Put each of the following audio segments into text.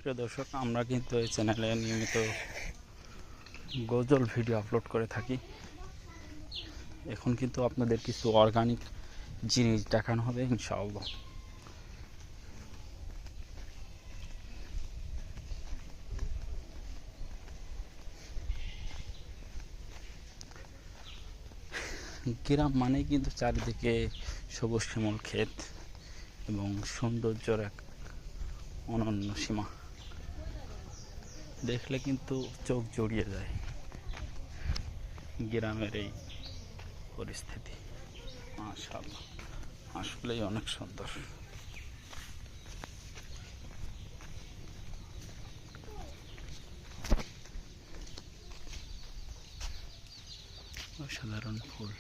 প্রিয় দর্শক, আমরা কিন্তু এই চ্যানেলে নিয়মিত গজল ভিডিও আপলোড করে থাকি। এখন কিন্তু আপনাদের কিছু অর্গানিক জিনিস দেখানো হবে ইনশাআল্লাহ। গ্রাম মানেই কিন্তু চারিদিকে সবুজ শ্যামল ক্ষেত এবং সৌন্দর্যের এক অনন্য সীমা। দেখলে কিন্তু চোখ জড়িয়ে যায় গ্রামের এই পরিস্থিতি। মাশাআল্লাহ, আসলেই অনেক সুন্দর। অসাধারণ ফুল।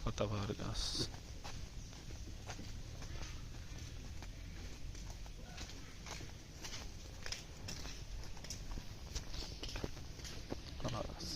পাতাবাহার গাছ, কলা গাছ।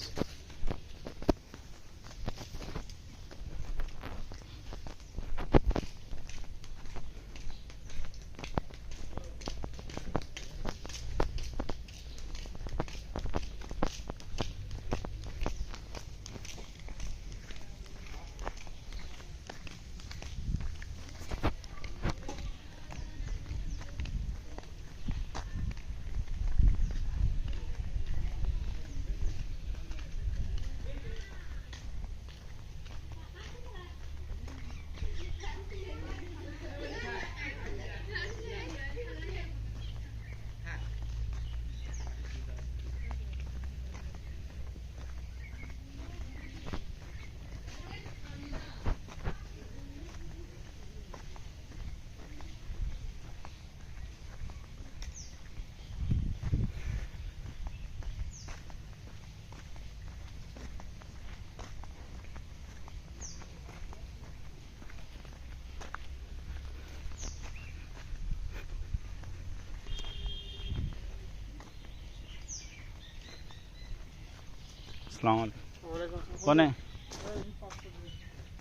আসসালামু আলাইকুম। কোনে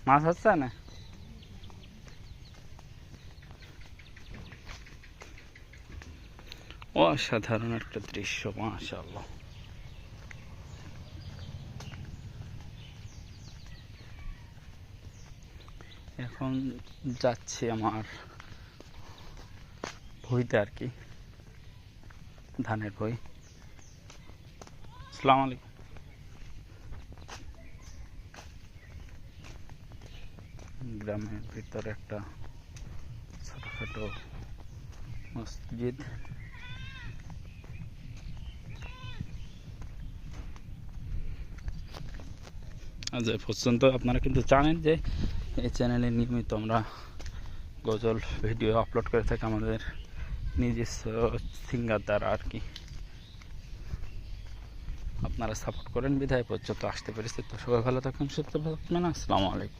মাছ হচ্ছে না? অসাধারণ একটা দৃশ্য, মাশাআল্লাহ। এখন যাচ্ছি আমার ভুঁইতে আর কি, ধানের ভুঁই। আসসালামু আলাইকুম। গ্রামের ভিতরে একটা ছোটখাটো মসজিদ। আজ এ পর্যন্ত। আপনারা কিন্তু জানেন যে এই চ্যানেলে নিয়মিত আমরা গজল ভিডিও আপলোড করে থাকি আমাদের নিজস্ব সিঙ্গার দ্বারা আর কি। আপনারা সাপোর্ট করেন বিধায় পর্যন্ত আসতে পেরেছি। তো সবাই ভালো থাকুন, সুস্থ থাকবেন। আসসালামু আলাইকুম।